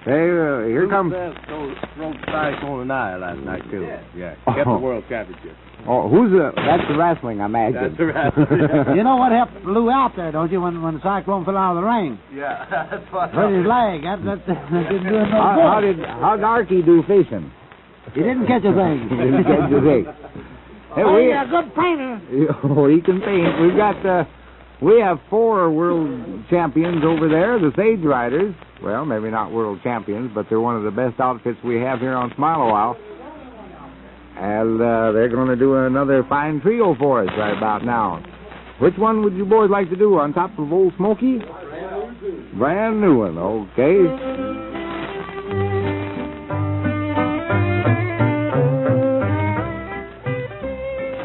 Hey, here comes... Broke strike on an eye last night, too. Yeah. Kept the world championship. Oh, that's the wrestling, I imagine. That's the wrestling. You know what helped Lou out there, don't you, when the cyclone fell out of the ring? Yeah, that's what... Hurt his leg. That didn't do him no good. How'd Archie do fishing? He didn't catch a thing. He didn't catch a thing. Hey, he's a good painter. Oh, he can paint. We have 4 world champions over there, the Sage Riders. Well, maybe not world champions, but they're one of the best outfits we have here on Smile a While. And they're going to do another fine trio for us right about now. Which one would you boys like to do, on top of Old Smoky? Brand new one, okay.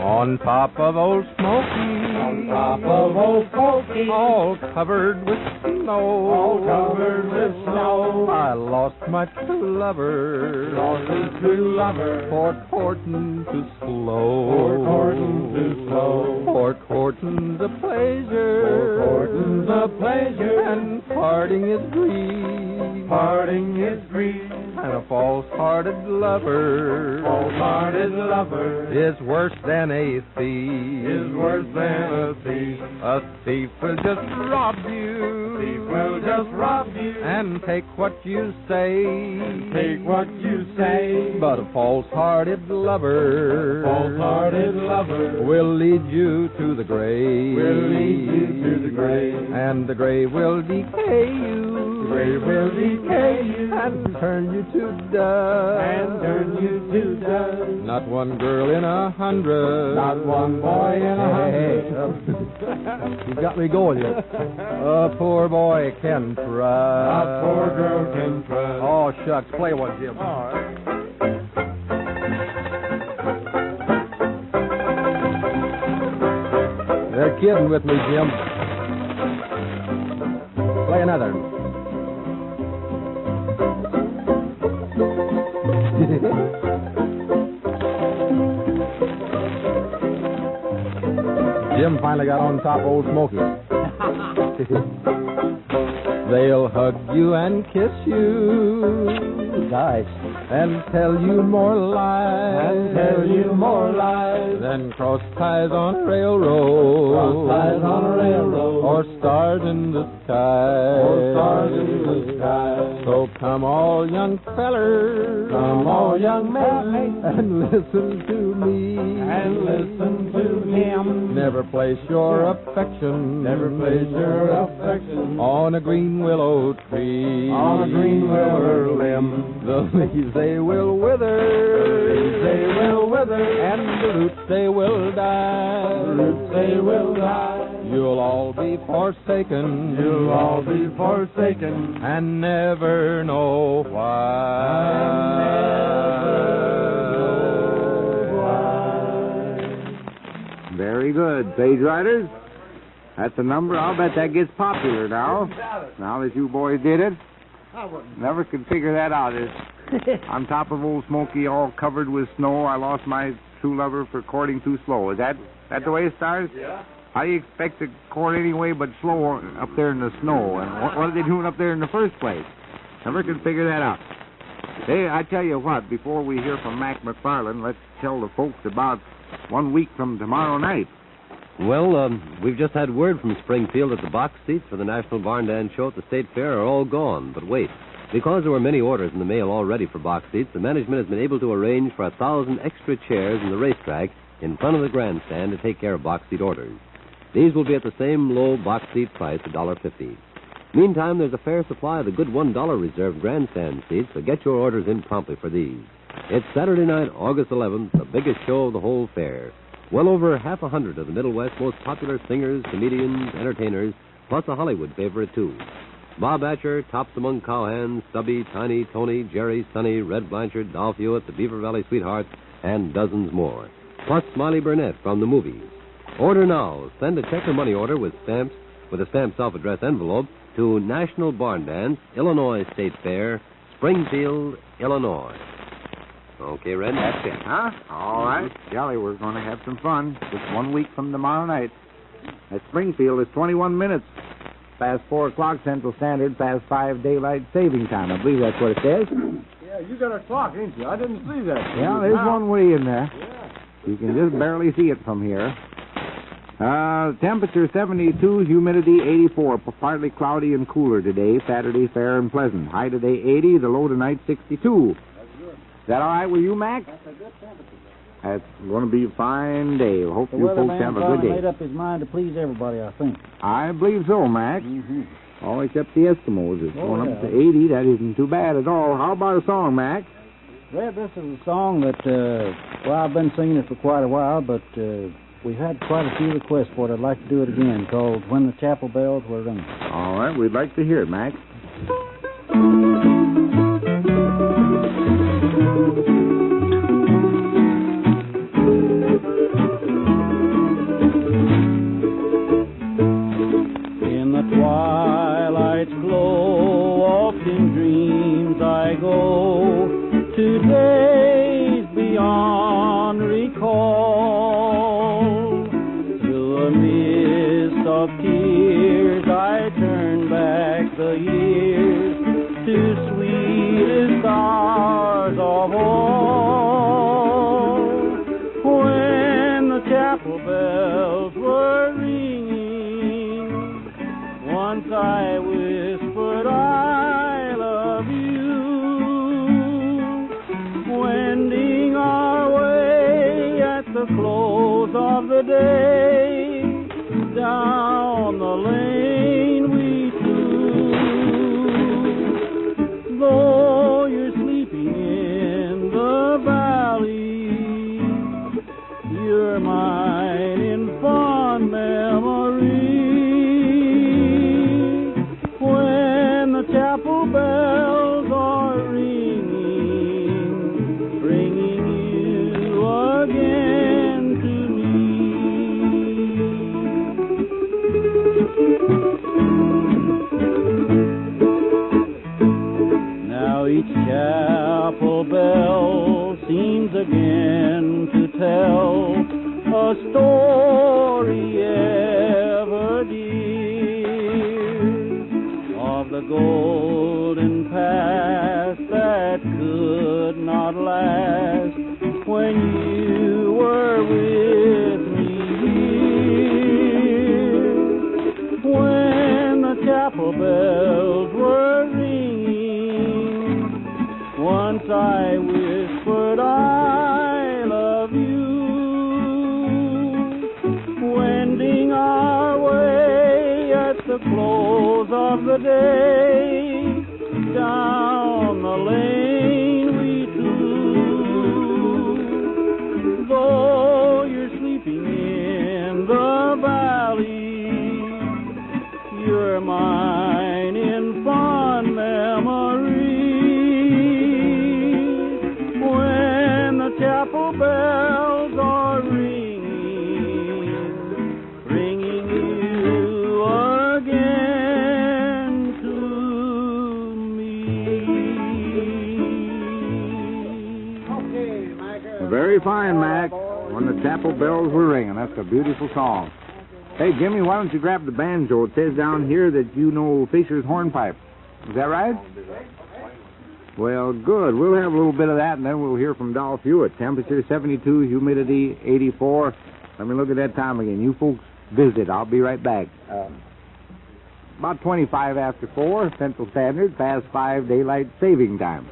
On top of Old Smoky, on top of Old Smoky, all covered with snow, all covered with snow, I lost my true lover, lost his true lover, Port Horton to Slow, Port Horton to Slow, Port Horton's a pleasure, Port Horton's a pleasure, and parting is grief, parting is grief, and a false-hearted lover, false-hearted lover, is worse than a thief, is worse than a thief. A thief will just rob you, Thief will just rob you, and take what you say, take what you say. But a false-hearted lover, false-hearted lover, will lead you to the grave, will lead you to the grave, and the grave will decay you, the grave will decay you, and turn you to dust, and turn you to dust. Not one girl in 100, not one boy in 100. You got me going here. A poor boy can try. A poor girl can try. Oh, shucks. Play one, Jim. All right. They're kidding with me, Jim. Play another. Jim finally got on top of Old Smoky. They'll hug you and kiss you, Gosh. and tell you more lies, And tell you more lies, than cross ties on a railroad, cross ties on a railroad, or stars in the sky, or stars in the sky. So come all young fellers, Come all young men, and listen to me, and listen to him. Never place your affection, Never place your affection on a green willow tree, on a green willow limb. The leaves they will wither, The leaves they will wither, and the roots they will die. the roots they will die. You'll all be forsaken, You'll all be forsaken, and never know why. Very good. Sage Riders, that's a number. I'll bet that gets popular now. Now that you boys did it. Never could figure that out. On top of Old Smoky, all covered with snow, I lost my true lover for courting too slow. Is that the way it starts? Yeah. How do you expect to court anyway but slow up there in the snow? And what are they doing up there in the first place? Never could figure that out. Hey, I tell you what, before we hear from Mac McFarland, let's tell the folks about 1 week from tomorrow night. Well, we've just had word from Springfield that the box seats for the National Barn Dance Show at the State Fair are all gone. But wait, because there were many orders in the mail already for box seats, the management has been able to arrange for 1,000 extra chairs in the racetrack in front of the grandstand to take care of box seat orders. These will be at the same low box seat price, $1.50. Meantime, there's a fair supply of the good $1 reserved grandstand seats, so get your orders in promptly for these. It's Saturday night, August 11th, the biggest show of the whole fair. Well over 100 of the Middle West's most popular singers, comedians, entertainers, plus a Hollywood favorite, too. Bob Atcher tops among cowhands, Stubby, Tiny, Tony, Jerry, Sonny, Red Blanchard, Dolph Hewitt, the Beaver Valley Sweethearts, and dozens more. Plus Smiley Burnett from the movies. Order now. Send a check or money order with stamps, with a stamped self-addressed envelope to National Barn Dance, Illinois State Fair, Springfield, Illinois. Okay, Red? That's it, huh? All right. Jolly, we're going to have some fun. Just 1 week from tomorrow night. At Springfield, it's 21 minutes. past 4 o'clock Central Standard, past 5 daylight saving time. I believe that's what it says. Yeah, you got a clock, ain't you? I didn't see that. Yeah, there's one way in there. You can just barely see it from here. Temperature 72, humidity 84. Partly cloudy and cooler today. Saturday, fair and pleasant. High today 80, the low tonight 62. Is that all right with you, Mac? That's a good temperature. That's going to be a fine day. Hope The you folks weatherman have a good finally day. made up his mind to please everybody, I think. I believe so, Mac. Mm-hmm. All except the Eskimos. It's Oh, going up yeah. to 80. That isn't too bad at all. How about a song, Mac? Well, this is a song that, I've been singing it for quite a while, but we've had quite a few requests for it. I'd like to do it again, called When the Chapel Bells Were Ringing. All right, we'd like to hear it, Mac. In the twilight's glow, oft in dreams I go to days beyond recall. Through a mist of tears I turn back the years to sweetest hours of all. When the chapel bells were ringing, once I whispered, I love you. Wending our way at the close of the day, down the lane we flew. Though you're sleeping in the valley, you're mine in fond memory. When the chapel bells are ringing, bringing you again to me. Now each chapel bell seems again to tell a story ever dear of the golden past that could not last when you were with me here. When the chapel bells were ringing, once I whispered, I love you. Wending our way at the close of the day, down the lane we flew. Though you're sleeping in the valley, you're mine in fond memory. When the chapel bells are ringing, bringing you again to me. Okay, Mac. Very fine, Mac. When the chapel bells were ringing. That's a beautiful song. Hey, Jimmy, why don't you grab the banjo? It says down here that you know Fisher's hornpipe. Is that right? Well, good. We'll have a little bit of that, and then we'll hear from Dolph Hewitt. Temperature 72, humidity 84. Let me look at that time again. You folks visit. I'll be right back. About 25 after 4, Central Standard, past 5 daylight saving time.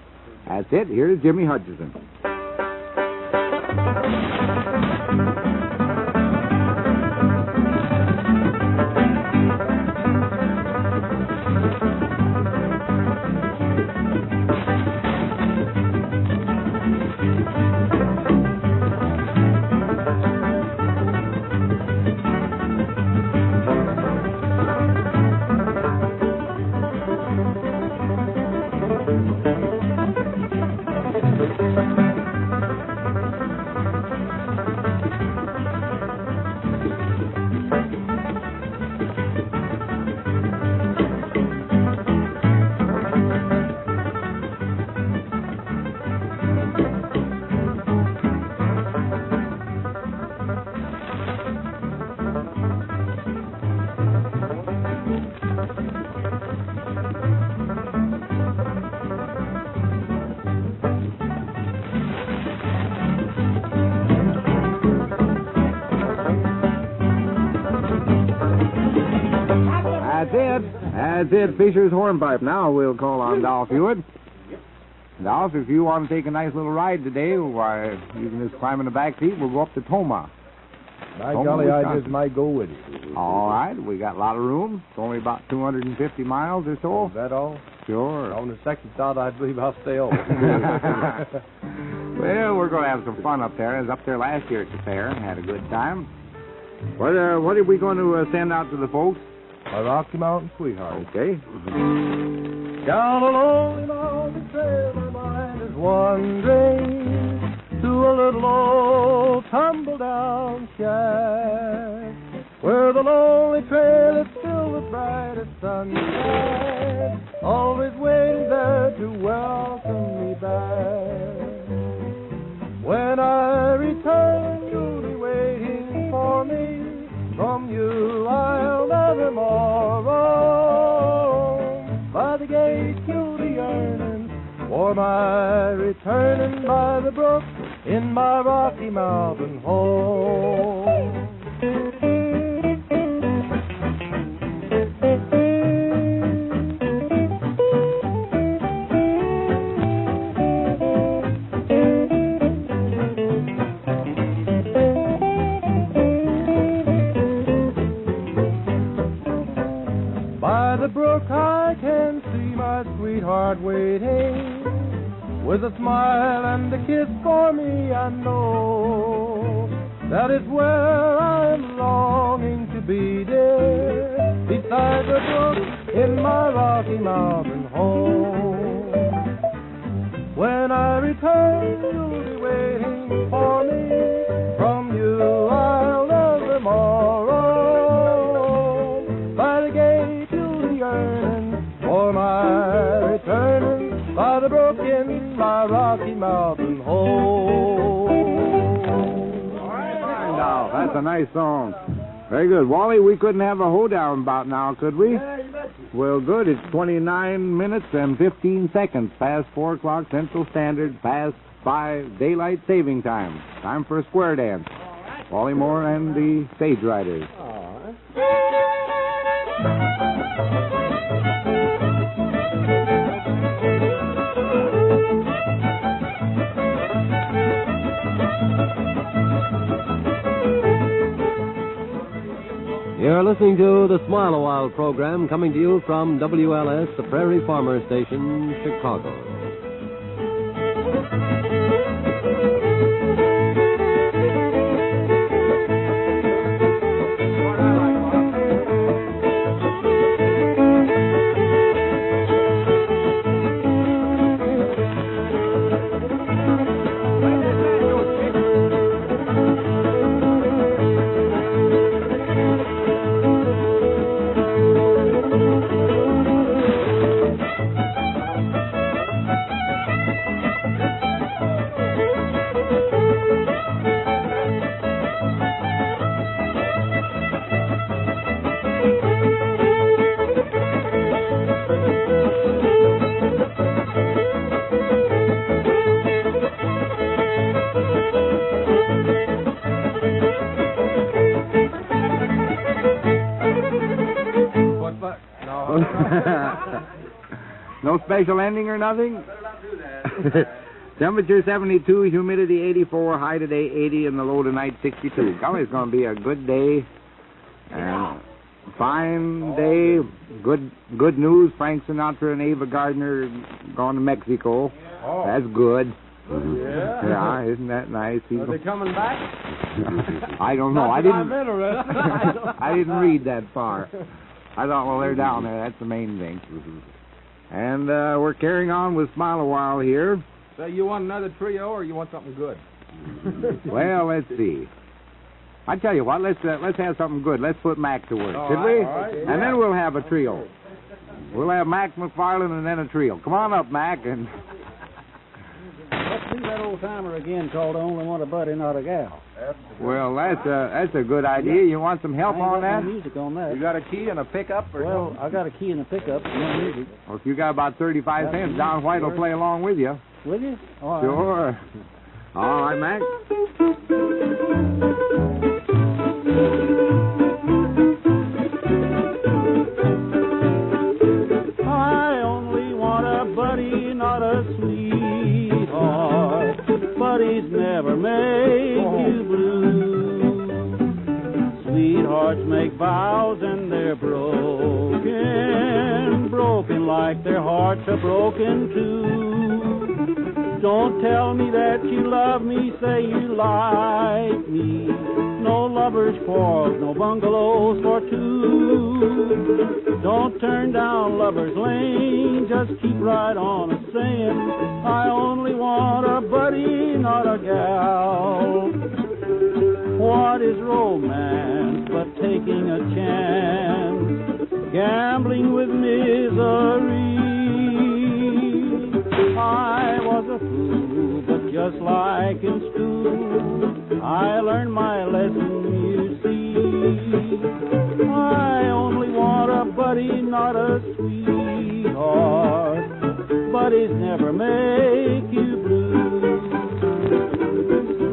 That's it. Here's Jimmy Hutchison. that's it. Fisher's Hornpipe. Now we'll call on Dolph Hewitt. Dolph, if you want to take a nice little ride today, why, you can just climb in the back seat. We'll go up to Toma. By Toma, golly, I Wisconsin. just might go with you. All right. We got a lot of room. It's only about 250 miles or so. Is that all? Sure. On the second thought, I believe I'll stay over. Well, we're going to have some fun up there. I was up there last year at the fair and had a good time. What are we going to send out to the folks? A Rocky Mountain Sweetheart. Okay. Down a lonely mountain trail, my mind is wandering to a little old tumble-down shack, where the lonely trail is filled with brightest sunshine, always waiting there to welcome me back. When I return, you'll be waiting for me. From you I'll never more roam. By the gate you'll be yearning for my returning, by the brook in my Rocky Mountain home. By the brook I can see my sweetheart waiting, with a smile and a kiss for me. I know that is where I'm longing to be, dear, beside the brook in my Rocky Mountain home. When I return, you'll be waiting for me. From you I'll never more roam. By the gate you'll be yearning for my returning, by the brook in my Rocky Mountain home. Fine, Dolph. That's a nice song. Very good. Wally, we couldn't have a hoedown about now, could we? Well, good. It's 29 minutes and 15 seconds past 4 o'clock Central Standard, past 5 Daylight Saving Time. Time for a square dance. Wally Moore and the Stage Riders. You're listening to the Smile a While program, coming to you from WLS, the Prairie Farmer Station, Chicago. No special ending or nothing? Temperature 72, humidity 84, high today 80, and the low tonight 62. Golly, it's going to be a good day. And fine day. Good news. Frank Sinatra and Ava Gardner gone to Mexico. Oh. That's good. Yeah. Yeah, isn't that nice? Are they coming back? I don't know. Not that I'm interested. I didn't read that far. I thought, well, they're down there. That's the main thing. And we're carrying on with Smile a While here. So you want another trio, or you want something good? Well, let's see. I tell you what, let's have something good. Let's put Mac to work, All should right, we? all right, And then we'll have a trio. We'll have Mac McFarland and then a trio. Come on up, Mac, and Let's do that old timer again called I Only Want a Buddy, Not a Gal. well, that's a good idea. You want some help I ain't on got that? no music on that. You got a key and a pickup, or Well, I got a key and a pickup, no music. Well, if you got about 35 Got cents, music, Don White will sure. play along with you. Will you? All right. Sure. All right, Mac. make vows and they're broken, broken like their hearts are broken too. Don't tell me that you love me, say you like me. No lovers' quarrels, no bungalows for two. Don't turn down Lover's Lane, just keep right on a-saying, I only want a buddy, not a gal. What is romance but taking a chance, gambling with misery? I was a fool, but just like in school, I learned my lesson, you see. I only want a buddy, not a sweetheart. Buddies never make you blue.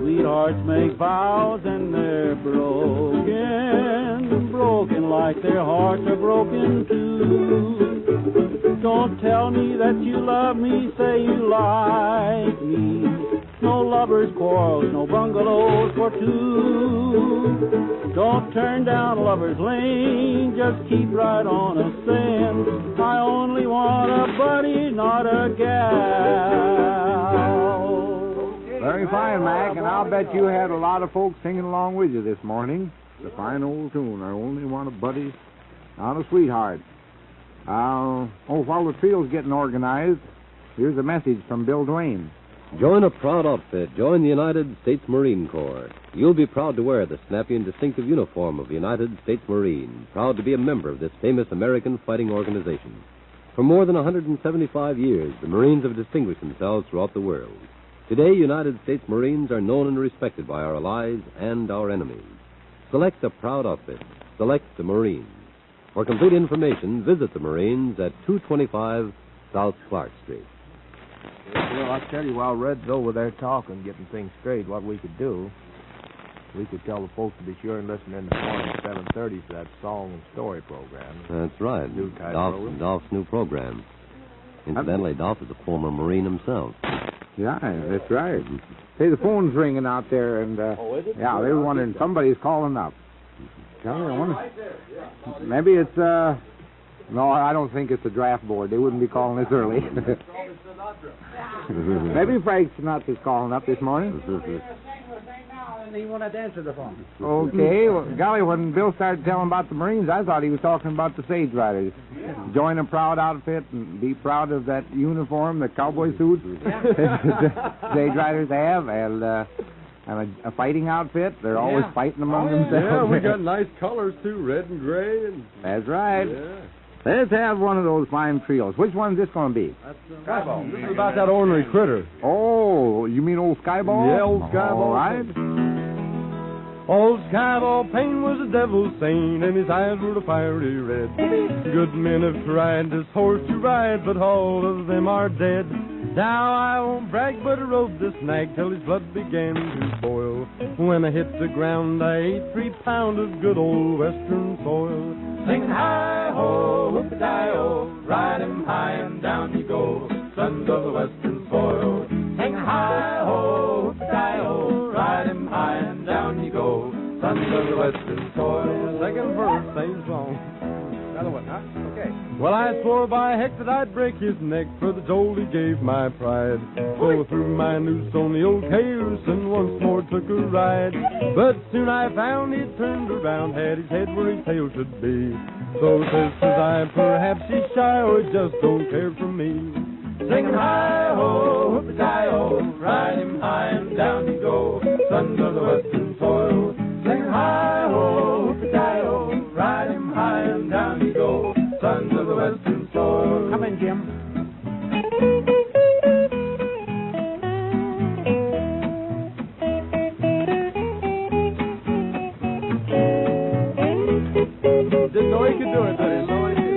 Sweethearts make vows and they're broken, broken like their hearts are broken too. Don't tell me that you love me, say you like me. No lovers' quarrels, no bungalows for two. Don't turn down Lover's Lane, just keep right on a-saying, I only want a buddy, not a gal. Very fine, Mac, and I'll bet you had a lot of folks singing along with you this morning. It's a fine old tune. I only want a buddy, not a sweetheart. While the trio's getting organized, here's a message from Bill Duane. Join a proud outfit. Join the United States Marine Corps. You'll be proud to wear the snappy and distinctive uniform of the United States Marine. Proud to be a member of this famous American fighting organization. For more than 175 years, the Marines have distinguished themselves throughout the world. Today, United States Marines are known and respected by our allies and our enemies. Select a proud outfit. Select the Marines. For complete information, visit the Marines at 225 South Clark Street. Well, I'll tell you, while Red's over there talking, getting things straight, what we could do, we could tell the folks to be sure and listen in the morning at 7:30 for that song and story program. That's right. New type program. Dolph's new program. Incidentally, Dolph is a former Marine himself. Yeah, that's right. Hey, the phone's ringing out there, and yeah, they were wondering, somebody's calling up. Tell me, I wonder, maybe it's no, I don't think it's the draft board. They wouldn't be calling this early. Maybe Frank Sinatra's calling up this morning. He wanted to answer the phone. Okay, well, golly, when Bill started telling about the Marines, I thought he was talking about the Sage Riders. Join a proud outfit and be proud of that uniform, the cowboy suits Sage Riders have, and a fighting outfit. They're always fighting among themselves. Yeah, we got nice colors, too, red and gray. That's right. Yeah. Let's have one of those fine trios. Which one's this going to be? Skyball. This is about that ornery critter. Oh, you mean old Skyball? Yeah, old Skyball. All right. Old Skyball Payne was a devil's saint, and his eyes were a fiery red. Good men have tried this horse to ride, but all of them are dead. Now I won't brag, but I rode this nag till his blood began to boil. When I hit the ground, I ate 3 pounds of good old western soil. Singing hi-ho, whoop-a-di-oh, ride him high and down he goes, sons of the western soil. Singing hi-ho, whoop-a-di-oh, ride him high and down he goes, sons of the western soil. Second verse, same song. Another one, huh? Okay. Well, I swore by heck that I'd break his neck for the toll he gave my pride. So I threw my noose on the old cayuse and once more took a ride. But soon I found he'd turned around, had his head where his tail should be. So says I, perhaps he's shy or he just don't care for me. Singing hi-ho, whoop-a-di-oh, ride him high and down he go, sons of the western soil. Singing hi-ho, whoop-a-di-oh, ride him high and down he go, sons of the western soil. Come in, Jim. Didn't know he could do it, but he know he did.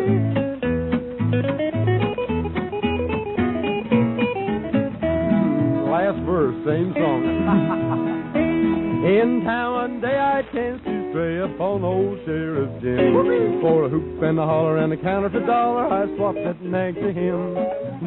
Last verse, same song. In town one day I chanced to stray upon old Sheriff Jim. For a hoop and a holler and a counterfeit dollar, I swapped that nag to him.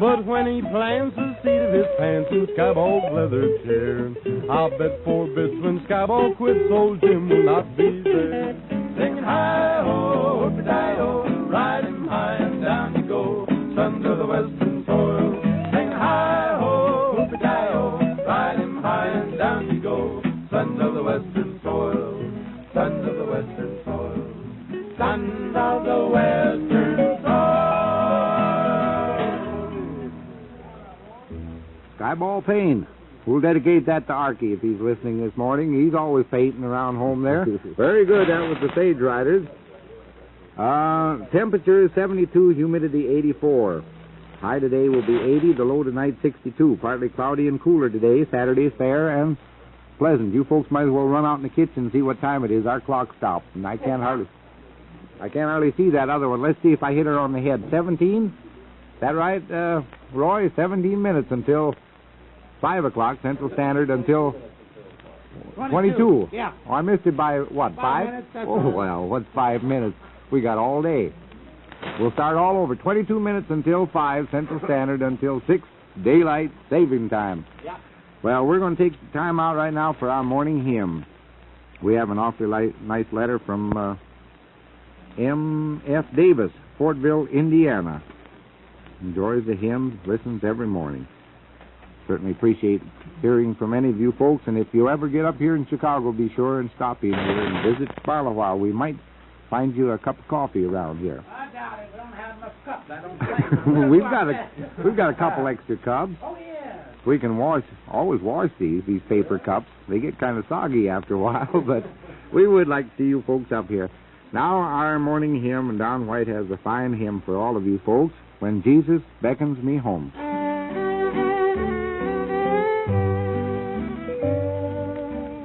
But when he plants the seat of his pants in Skyball's leather chair, I'll bet 4 bits when Skyball quits, old Jim will not be there. singing hi-ho, hippity-di-ho, ride him high and down you go, sons of the western soil. Singing hi-ho, hippity-di-ho, ride him high and down you go, sons of the western soil, sons of the western soil, sons of the western soil. Skyball Payne. We'll dedicate that to Archie if he's listening this morning. He's always painting around home there. Very good. That was the Sage Riders. Temperature is 72, humidity 84. High today will be 80, the low tonight 62. Partly cloudy and cooler today. Saturday's fair and pleasant. You folks might as well run out in the kitchen and see what time it is. Our clock stopped, and I can't hardly see that other one. Let's see if I hit her on the head. 17? Is that right, Roy? 17 minutes until 5 o'clock Central Standard until 22. Yeah. Oh, I missed it by, what, 5? 5 minutes, that's Oh, well, what's 5 minutes? We got all day. We'll start all over. 22 minutes until 5 Central Standard until 6 Daylight Saving Time. Yeah. Well, we're going to take time out right now for our morning hymn. We have an awfully nice letter from M.F. Davis, Fortville, Indiana. Enjoys the hymn, listens every morning. Certainly appreciate hearing from any of you folks, and if you ever get up here in Chicago, be sure and stop in here and visit Barlowwow. We might find you a cup of coffee around here. I doubt it. We don't have enough cups. I don't think. we've got a couple extra cups. Oh, yeah. We can always wash these paper cups. They get kind of soggy after a while, but we would like to see you folks up here. Now our morning hymn, and Don White has a fine hymn for all of you folks, When Jesus Beckons Me Home.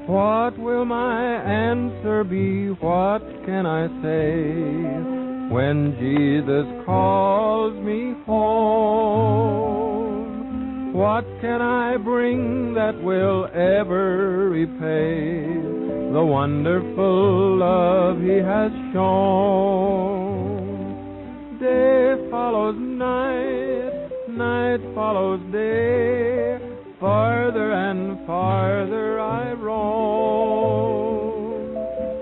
What will my answer be? What can I say when Jesus calls me home? What can I bring that will ever repay the wonderful love He has shown? Day follows night, night follows day, farther and farther I roam.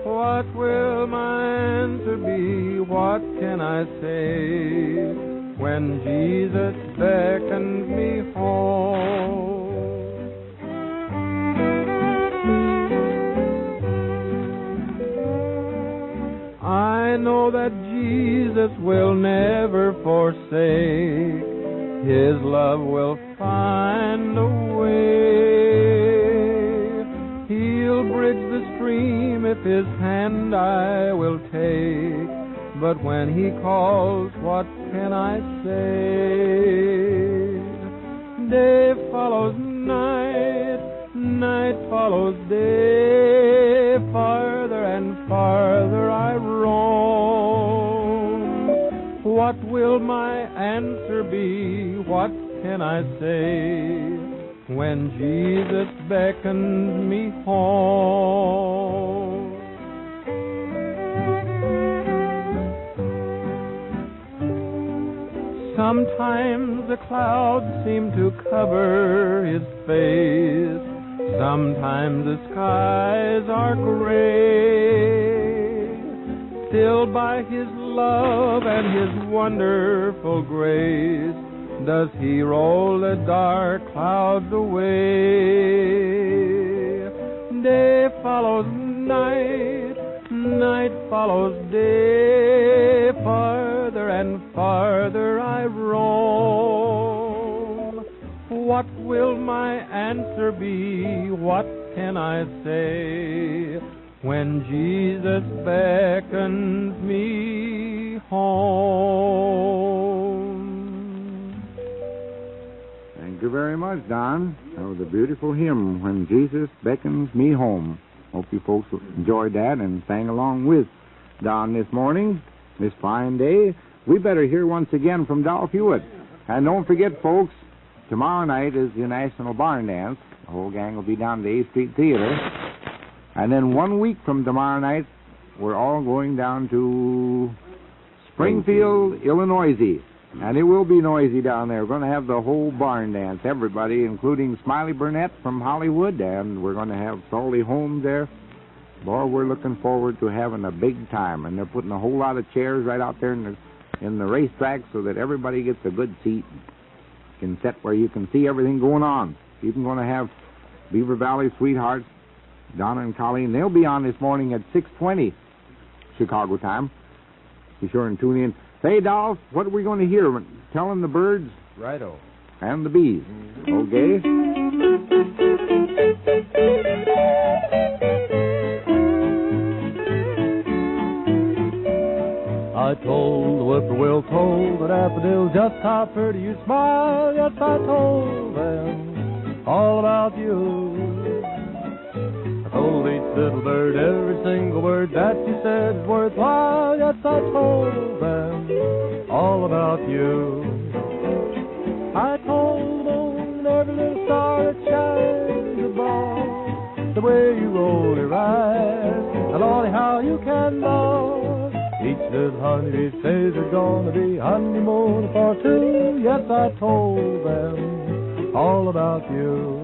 What will my answer be? What can I say when Jesus beckons me home? I know that Jesus will never forsake. His love will find a way. He'll bridge the stream if His hand I will take. But when He calls, what can I say? Day follows night, night follows day, farther and farther I roam. What will my answer be? What can I say when Jesus beckons me home? Sometimes the clouds seem to cover His face. Sometimes the skies are gray. Still by His love and His wonderful grace does He roll the dark clouds away. Day follows night, night follows day, farther and farther I roam. What will my answer be? What can I say when Jesus beckons me home? Thank you very much, Don. That was a beautiful hymn, When Jesus Beckons Me Home. Hope you folks enjoyed that and sang along with Don this morning, this fine day. We better hear once again from Dolph Hewitt. And don't forget, folks, tomorrow night is the National Barn Dance. The whole gang will be down at the A Street Theater. And then 1 week from tomorrow night, we're all going down to Springfield, Illinois. And it will be noisy down there. We're going to have the whole barn dance, everybody, including Smiley Burnett from Hollywood, and we're going to have Salty Holmes there. Boy, we're looking forward to having a big time, and they're putting a whole lot of chairs right out there in the racetrack so that everybody gets a good seat, can sit where you can see everything going on. Even going to have Beaver Valley Sweethearts, Donna and Colleen. They'll be on this morning at 6:20 Chicago time. Be sure and tune in. Say, Dolph, what are we going to hear? Telling the birds? Righto. And the bees. Okay. I told the whippoorwill told the daffodils just how pretty you smile. Yes, I told them all about you. I told each little bird every single word that you said is worthwhile. Yes, I told them all about you. I told the moon every little star that shines above, the way you roll your eyes, and Lordy, how you can love. Each little honeybee says there's gonna be honeymoon for two. Yes, I told them all about you.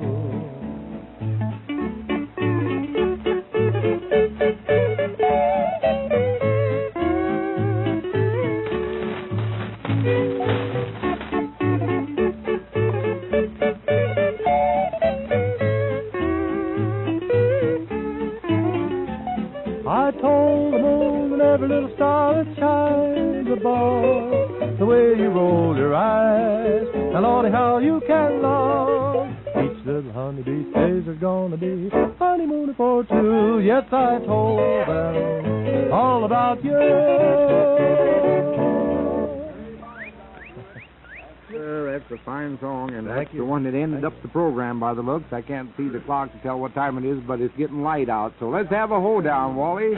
I told the moon and every little star that shines above, the way you roll your eyes, and Lordy, how you can love. Each little honeybee says there's gonna be honeymoon for two. Yes, I told them all about you. That's a fine song, and that's the one that ended up the program by the looks. I can't see the clock to tell what time it is, but it's getting light out. So let's have a hoedown, Wally.